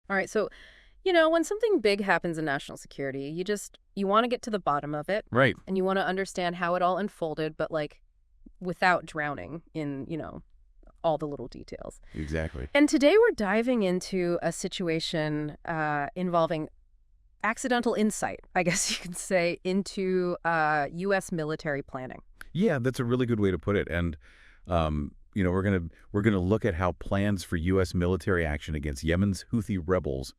All right, so, when something big happens in national security, you want to get to the bottom of it Right. and you want to understand how it all unfolded, but like without drowning in, all the little details. Exactly. And today we're diving into a situation involving accidental insight, I guess you could say, into U.S. military planning. Yeah, that's a really good way to put it. And we're gonna look at how plans for U.S. military action against Yemen's Houthi rebels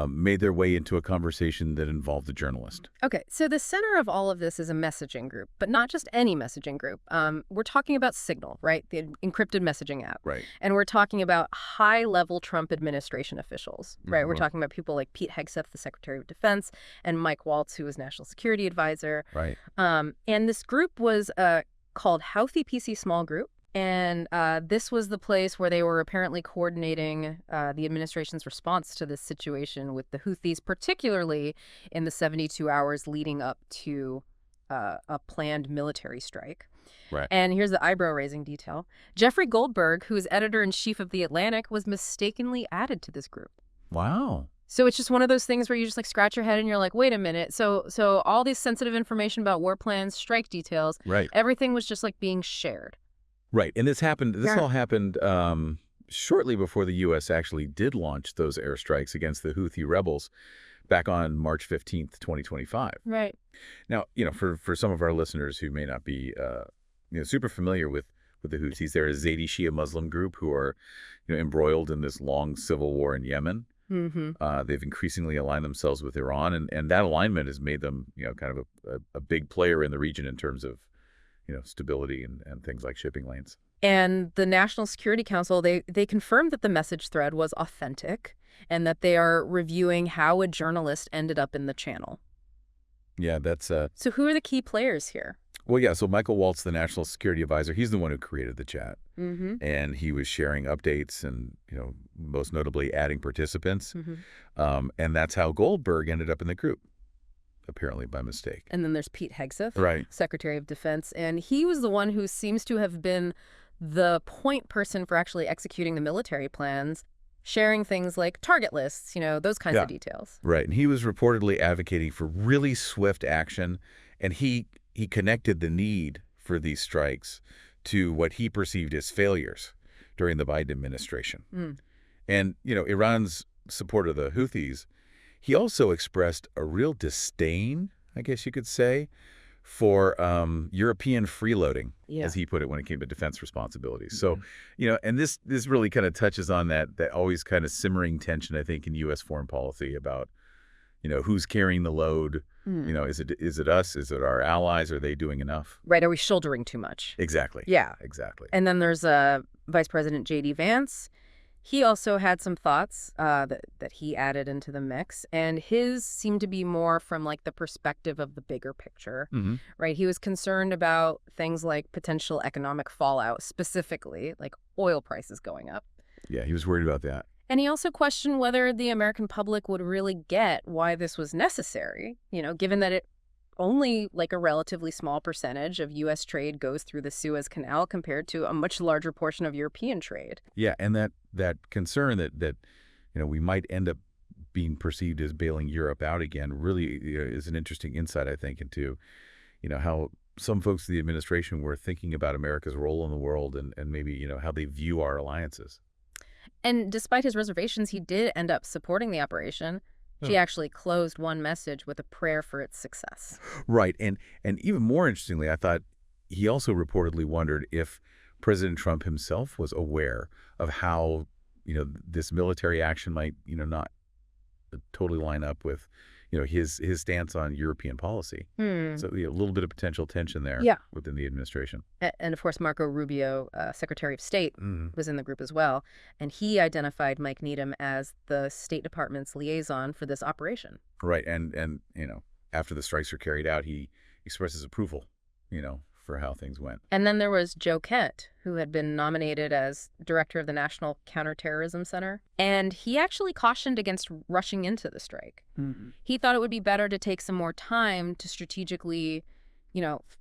made their way into a conversation that involved a journalist. Okay, so the center of all of this is a messaging group, but not just any messaging group. We're talking about Signal, right? The encrypted messaging app. Right. And we're talking about high-level Trump administration officials, right? We're Mhm. talking about people like Pete Hegseth, the Secretary of Defense, and Mike Waltz, who is National Security Advisor. Right. And this group was called Houthi PC Small Group. And this was the place where they were apparently coordinating the administration's response to this situation with the Houthis, particularly in the 72 hours leading up to a planned military strike. Right. And here's the eyebrow-raising detail. Jeffrey Goldberg, who is editor-in-chief of The Atlantic, was mistakenly added to this group. Wow. So it's just one of those things where you just like scratch your head and you're like, wait a minute. So all this sensitive information about war plans, strike details, Right. everything was just like being shared. Right. And this happened. This Yeah. all happened shortly before the U.S. actually did launch those airstrikes against the Houthi rebels back on March 15th, 2025. Right. Now, for some of our listeners who may not be super familiar with the Houthis, they're a Zaidi Shia Muslim group who are embroiled in this long civil war in Yemen. Mm-hmm. They've increasingly aligned themselves with Iran, and that alignment has made them kind of a big player in the region in terms of stability and things like shipping lanes. And the National Security Council, they confirmed that the message thread was authentic and that they are reviewing how a journalist ended up in the channel. Yeah, that's So who are the key players here? well, yeah. So Michael Waltz, the National Security Advisor, he's the one who created the chat, Mm-hmm. and he was sharing updates and most notably adding participants, Mm-hmm. and that's how Goldberg ended up in the group, apparently by mistake. And then there's Pete Hegseth, Right. Secretary of Defense, and he was the one who seems to have been the point person for actually executing the military plans, sharing things like target lists, those kinds Yeah. of details. Right, and he was reportedly advocating for really swift action, and he connected the need for these strikes to what he perceived as failures during the Biden administration. Mm. And, Iran's support of the Houthis, he also expressed a real disdain, I guess you could say, for European freeloading, Yeah. as he put it when it came to defense responsibilities. So, and this really kind of touches on that always kind of simmering tension, I think, in U.S. foreign policy about, who's carrying the load. Mm. Is it us? Is it our allies? Are they doing enough? Right. Are we shouldering too much? Exactly. Yeah. Exactly. And then there's Vice President J.D. Vance. He also had some thoughts that he added into the mix, and his seemed to be more from like the perspective of the bigger picture, Hmm. right? He was concerned about things like potential economic fallout, specifically like oil prices going up. Yeah, he was worried about that. And he also questioned whether the American public would really get why this was necessary, given that it only like a relatively small percentage of U.S. trade goes through the Suez Canal compared to a much larger portion of European trade. Yeah, and that concern that we might end up being perceived as bailing Europe out again really is an interesting insight, I think, into how some folks in the administration were thinking about America's role in the world and maybe how they view our alliances. And despite his reservations, he did end up supporting the operation. She Oh. actually closed one message with a prayer for its success. Right, and even more interestingly, I thought he also reportedly wondered if President Trump himself was aware of how this military action might not totally line up with his stance on European policy. Hmm. So a little bit of potential tension there Yeah. within the administration. And of course, Marco Rubio, Secretary of State, Mhm. was in the group as well. And he identified Mike Needham as the State Department's liaison for this operation. Right, and after the strikes were carried out, he expresses approval, for how things went. And then there was Joe Kent, who had been nominated as director of the National Counterterrorism Center. And he actually cautioned against rushing into the strike. Mm-hmm. He thought it would be better to take some more time to strategically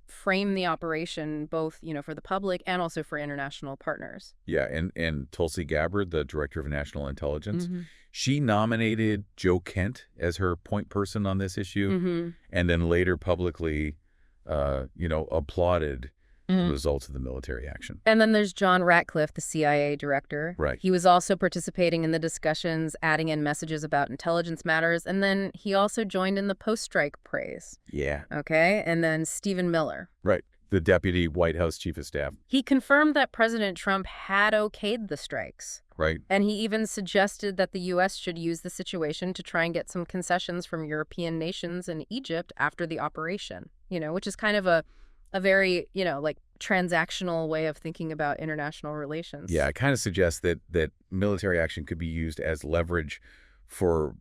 frame the operation both, for the public and also for international partners. Yeah, and Tulsi Gabbard, the director of national intelligence, Mm-hmm. she nominated Joe Kent as her point person on this issue, Mm-hmm. and then later publicly, applauded the results of the military action. And then there's John Ratcliffe, the CIA director. Right. He was also participating in the discussions, adding in messages about intelligence matters. And then he also joined in the post-strike praise. Yeah. Okay. And then Stephen Miller. Right. The deputy White House chief of staff. He confirmed that President Trump had okayed the strikes. Right. And he even suggested that the U.S. should use the situation to try and get some concessions from European nations and Egypt after the operation, which is kind of a very, transactional way of thinking about international relations. Yeah, it kind of suggests that military action could be used as leverage for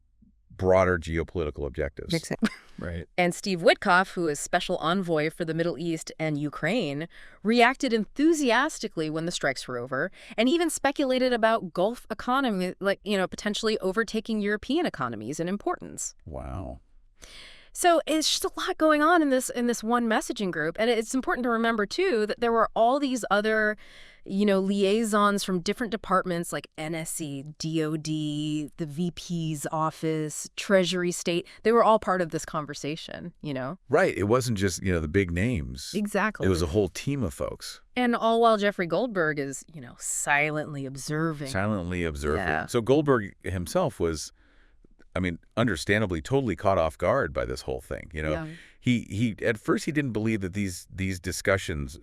broader geopolitical objectives. Exactly. Right. And Steve Witkoff, who is special envoy for the Middle East and Ukraine, reacted enthusiastically when the strikes were over and even speculated about Gulf economy, potentially overtaking European economies in importance. Wow. So it's just a lot going on in this one messaging group. And it's important to remember, too, that there were all these other, liaisons from different departments like NSC, DOD, the VP's office, Treasury State. They were all part of this conversation, Right. It wasn't just, the big names. Exactly. It was a whole team of folks. And all while Jeffrey Goldberg is, silently observing. Yeah. So Goldberg himself was, understandably totally caught off guard by this whole thing. Yeah. He at first he didn't believe that these discussions,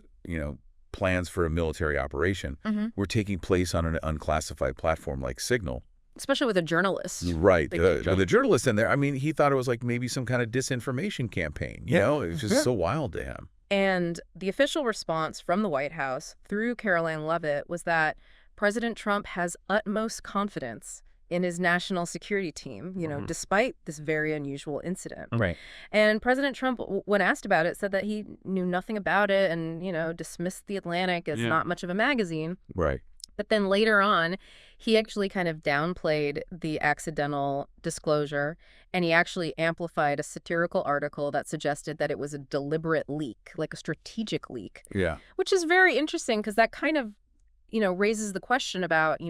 plans for a military operation were taking place on an unclassified platform like Signal. Especially with a journalist. Right. The journalist in there, he thought it was like maybe some kind of disinformation campaign. It was just so wild to him. And the official response from the White House through Caroline Leavitt was that President Trump has utmost confidence in his national security team, despite this very unusual incident. Right. And President Trump, when asked about it, said that he knew nothing about it and, dismissed The Atlantic as not much of a magazine. Right. But then later on, he actually kind of downplayed the accidental disclosure, and he actually amplified a satirical article that suggested that it was a deliberate leak, like a strategic leak. Yeah. Which is very interesting because that kind of, raises the question about,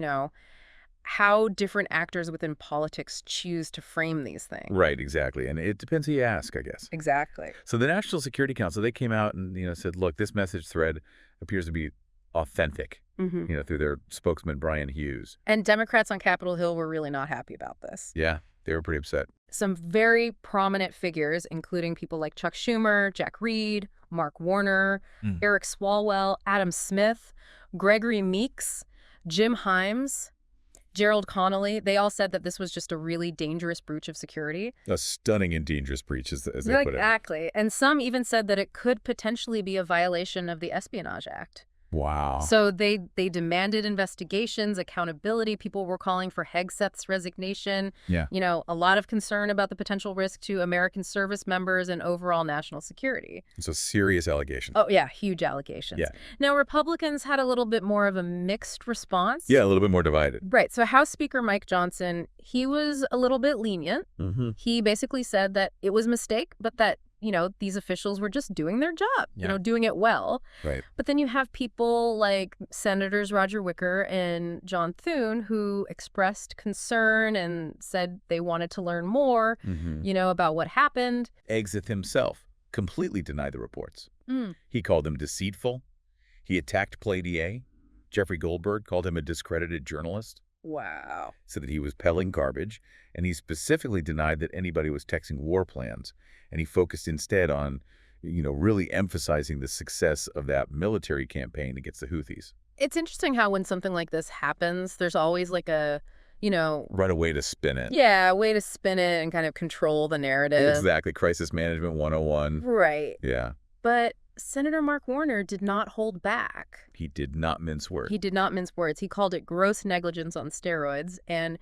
how different actors within politics choose to frame these things. Right, exactly. And it depends who you ask, I guess. Exactly. So the National Security Council, they came out and, said, look, this message thread appears to be authentic, through their spokesman, Brian Hughes. And Democrats on Capitol Hill were really not happy about this. Yeah, they were pretty upset. Some very prominent figures, including people like Chuck Schumer, Jack Reed, Mark Warner, Eric Swalwell, Adam Smith, Gregory Meeks, Jim Himes, Gerald Connolly, they all said that this was just a really dangerous breach of security. A stunning and dangerous breach, as they put it. Exactly. And some even said that it could potentially be a violation of the Espionage Act. Wow. So they demanded investigations, accountability. People were calling for Hegseth's resignation. Yeah. A lot of concern about the potential risk to American service members and overall national security. So serious allegations. Oh, yeah, huge allegations. Yeah. Now, Republicans had a little bit more of a mixed response. Yeah, a little bit more divided. Right. So House Speaker Mike Johnson, he was a little bit lenient. He basically said that it was a mistake, but that these officials were just doing their job, doing it well. Right. But then you have people like Senators Roger Wicker and John Thune who expressed concern and said they wanted to learn more, about what happened. Hegseth himself completely denied the reports. He called them deceitful. He attacked Plaidier. Jeffrey Goldberg called him a discredited journalist. Wow. Said that he was peddling garbage, and he specifically denied that anybody was texting war plans. And he focused instead on, really emphasizing the success of that military campaign against the Houthis. It's interesting how when something like this happens, there's always like a, Right, a way to spin it. Yeah, a way to spin it and kind of control the narrative. Exactly. Crisis Management 101. Right. Yeah. But Senator Mark Warner did not hold back. He did not mince words. He did not mince words. He called it gross negligence on steroids, and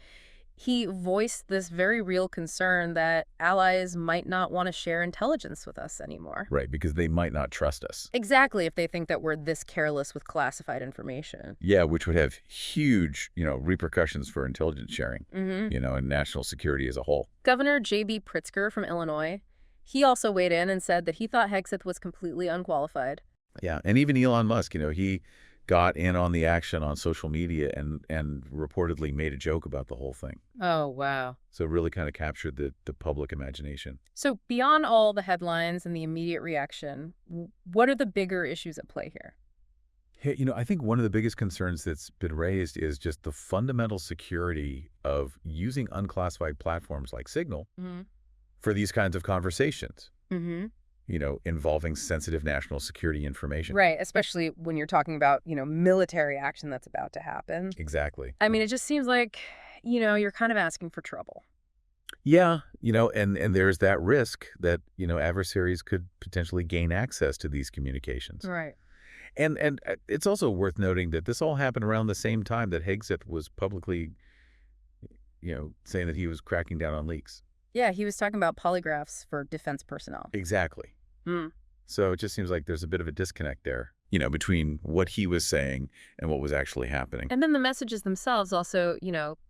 he voiced this very real concern that allies might not want to share intelligence with us anymore. Right, because they might not trust us. Exactly, if they think that we're this careless with classified information. Yeah, which would have huge, repercussions for intelligence sharing, and national security as a whole. Governor J.B. Pritzker from Illinois, He also weighed in and said that he thought Hegseth was completely unqualified. Yeah, and even Elon Musk, he got in on the action on social media and reportedly made a joke about the whole thing. Oh, wow. So it really kind of captured the public imagination. So beyond all the headlines and the immediate reaction, what are the bigger issues at play here? Hey, I think one of the biggest concerns that's been raised is just the fundamental security of using unclassified platforms like Signal Mm-hmm. for these kinds of conversations, Mm-hmm. involving sensitive national security information. Right, especially when you're talking about, military action that's about to happen. Exactly. I mean, it just seems like, you're kind of asking for trouble. Yeah, and there's that risk that, adversaries could potentially gain access to these communications. Right. And it's also worth noting that this all happened around the same time that Hegseth was publicly, saying that he was cracking down on leaks. Yeah, he was talking about polygraphs for defense personnel. Exactly. Hmm. So it just seems like there's a bit of a disconnect there, between what he was saying and what was actually happening. And then the messages themselves also,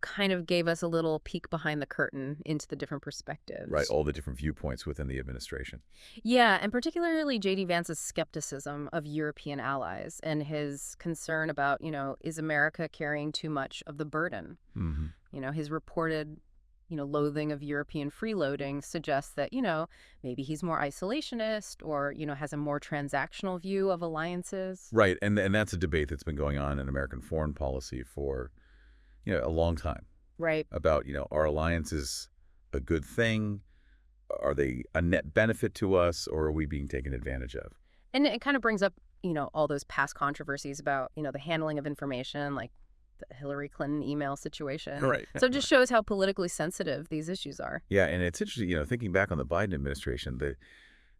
kind of gave us a little peek behind the curtain into the different perspectives. Right, all the different viewpoints within the administration. Yeah, and particularly J.D. Vance's skepticism of European allies and his concern about, is America carrying too much of the burden? Mm-hmm. His reported, loathing of European freeloading suggests that, maybe he's more isolationist or, has a more transactional view of alliances. Right, and that's a debate that's been going on in American foreign policy for, a long time. Right. About, are alliances a good thing? Are they a net benefit to us, or are we being taken advantage of? And it kind of brings up, all those past controversies about, the handling of information, like the Hillary Clinton email situation. Right. So it just shows how politically sensitive these issues are. Yeah, and it's interesting, thinking back on the Biden administration,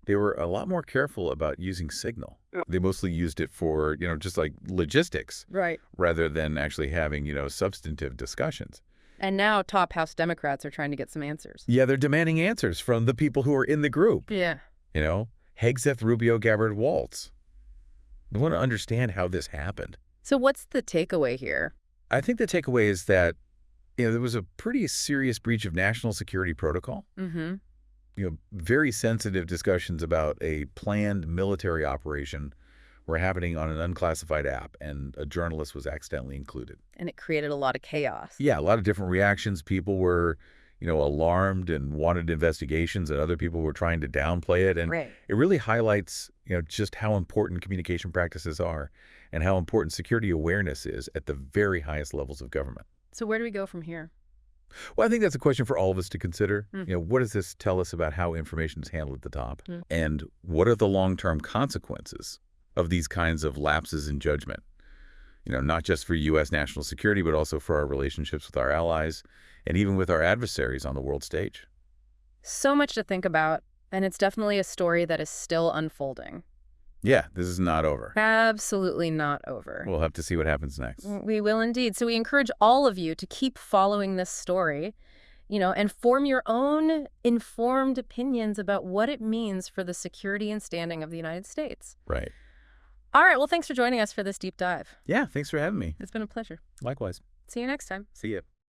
they were a lot more careful about using Signal. They mostly used it for, just like logistics. Right. Rather than actually having, substantive discussions. And now top House Democrats are trying to get some answers. Yeah, they're demanding answers from the people who are in the group. Yeah. Hegseth, Rubio, Gabbard, Waltz. They want to understand how this happened. So what's the takeaway here? I think the takeaway is that, there was a pretty serious breach of national security protocol. Mm-hmm. Very sensitive discussions about a planned military operation were happening on an unclassified app, and a journalist was accidentally included. And it created a lot of chaos. Yeah, a lot of different reactions. People were, alarmed and wanted investigations, and other people were trying to downplay it. And Right. it really highlights, just how important communication practices are and how important security awareness is at the very highest levels of government. So where do we go from here? Well, I think that's a question for all of us to consider. Mm. What does this tell us about how information is handled at the top? Mm. And what are the long-term consequences of these kinds of lapses in judgment? Not just for U.S. national security, but also for our relationships with our allies and even with our adversaries on the world stage. So much to think about, and it's definitely a story that is still unfolding. Yeah, this is not over. Absolutely not over. We'll have to see what happens next. We will indeed. So we encourage all of you to keep following this story, and form your own informed opinions about what it means for the security and standing of the United States. Right. All right. Well, thanks for joining us for this deep dive. Yeah, thanks for having me. It's been a pleasure. Likewise. See you next time. See ya.